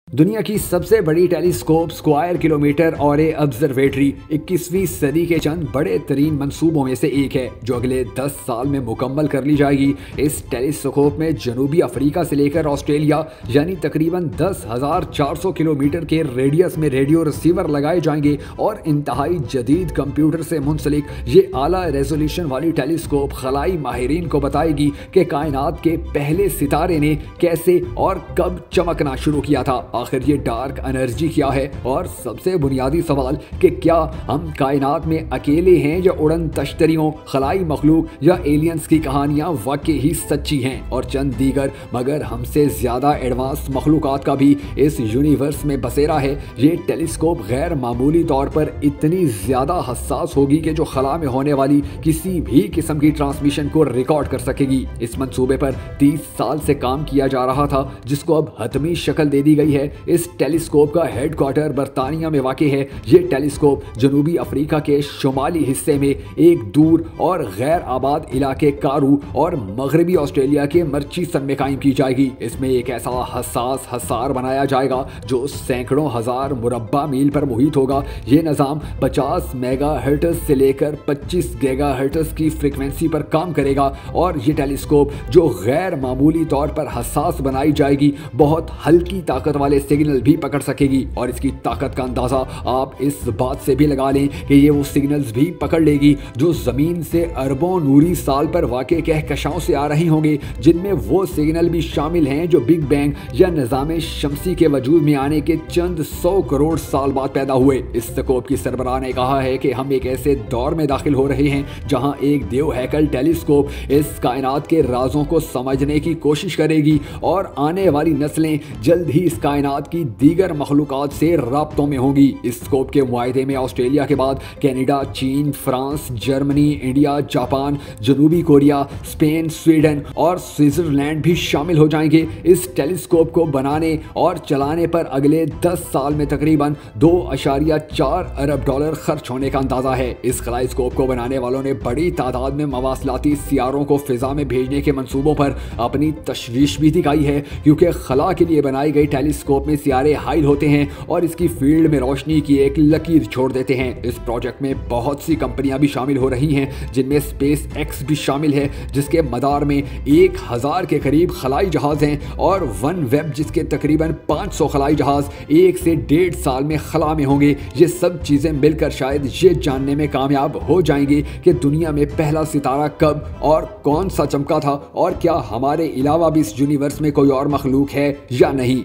दुनिया की सबसे बड़ी टेलीस्कोप स्क्वायर किलोमीटर और ऑब्जर्वेटरी 21वीं सदी के चंद बड़े तरीन मंसूबों में से एक है जो अगले 10 साल में मुकम्मल कर ली जाएगी। इस टेलीस्कोप में जनूबी अफ्रीका से लेकर ऑस्ट्रेलिया यानी तकरीबन 10,400 किलोमीटर के रेडियस में रेडियो रिसीवर लगाए जाएंगे और इंतहाई जदीद कंप्यूटर से मुंसलिक ये आला रेजोल्यूशन वाली टेलीस्कोप खलाई माहिरीन को बताएगी कि कायनात के पहले सितारे ने कैसे और कब चमकना शुरू किया था। आखिर ये डार्क एनर्जी क्या है, और सबसे बुनियादी सवाल कि क्या हम कायनात में अकेले हैं या उड़न तश्तरियों, खलाई मखलूक या एलियंस की कहानियां वाकई ही सच्ची हैं। और चंद दीगर मगर हमसे ज़्यादा एडवांस मखलूकात का भी इस यूनिवर्स में बसेरा है। ये टेलीस्कोप गैर मामूली तौर पर इतनी ज़्यादा हसास होगी कि जो खला में होने वाली किसी भी किस्म की ट्रांसमिशन को रिकॉर्ड कर सकेगी। इस मंसूबे पर 30 साल से काम किया जा रहा था, जिसको अब हतमी शक्ल दे दी गई है। इस टेलीस्कोप का हेडक्वार्टर बर्तानिया में वाक़ है। ये टेलीस्कोप जनूबी अफ्रीका के शुमाली हिस्से में एक दूर और गैर आबाद इलाके कारू और मगरबी ऑस्ट्रेलिया के मर्चीसन में कायम की जाएगी। इसमें एक ऐसा हसास हसार बनाया जाएगा जो सैकड़ों हजार मुरब्बा मील पर मुहित होगा। ये निज़ाम 50 मेगाहर्ट्ज़ से लेकर 25 गीगाहर्ट्ज़ की फ्रिक्वेंसी पर काम करेगा और ये टेलीस्कोप जो गैर मामूली तौर पर हसास बनाई जाएगी बहुत हल्की ताकत वाले सिग्नल भी पकड़ सकेगी। और इसकी ताकत का अंदाजा आप इस बात से भी लगा लें कि ये वो सिग्नल्स भी पकड़ लेगी जो जमीन से अरबों नूरी साल पर वाक़ई कहकशाओं से आ रही होंगे, जिनमें वो सिग्नल भी शामिल हैं जो बिग बैंग या निज़ाम शमसी के वजूद में आने के चंद 100 करोड़ साल बाद पैदा हुए। इस स्कोप की सरबराह ने कहा है कि हम एक ऐसे दौर में दाखिल हो रहे हैं जहां एक देव हैकल टेलीस्कोप इस कायनात के राजों को समझने की कोशिश करेगी और आने वाली नस्लें जल्द ही इस कायनात की दीगर मखलूकात से राब्तों में होंगी। इस स्कोप के मुआहदे में ऑस्ट्रेलिया के बाद कनाडा, चीन, फ्रांस, जर्मनी, इंडिया, जापान, जनूबी कोरिया, स्पेन, स्वीडन और स्विट्जरलैंड भी शामिल हो जाएंगे। इस टेलीस्कोप को बनाने और चलाने पर अगले 10 साल में तकरीबन $2.4 अरब खर्च होने का अंदाजा है। इस खलाईस्कोप को बनाने वालों ने बड़ी तादाद में मवासलाती सियारों को फिजा में भेजने के मंसूबों पर अपनी तशवीश भी दिखाई है, क्योंकि खला के लिए बनाई गई टेलीस्कोप में सियारे हाइल होते हैं और इसकी फील्ड में रोशनी की एक लकीर छोड़ देते हैं। इस प्रोजेक्ट में बहुत सी कंपनियां भी शामिल हो रही हैं, जिनमें स्पेस एक्स भी शामिल है, जिसके मदार में 1000 के करीब खलाई जहाज हैं, और वन वेब जिसके तकरीबन 500 खलाई जहाज 1 से 1.5 साल में खला में होंगे। ये सब चीज़ें मिलकर शायद ये जानने में कामयाब हो जाएंगे कि दुनिया में पहला सितारा कब और कौन सा चमका था, और क्या हमारे अलावा भी इस यूनिवर्स में कोई और मखलूक है या नहीं।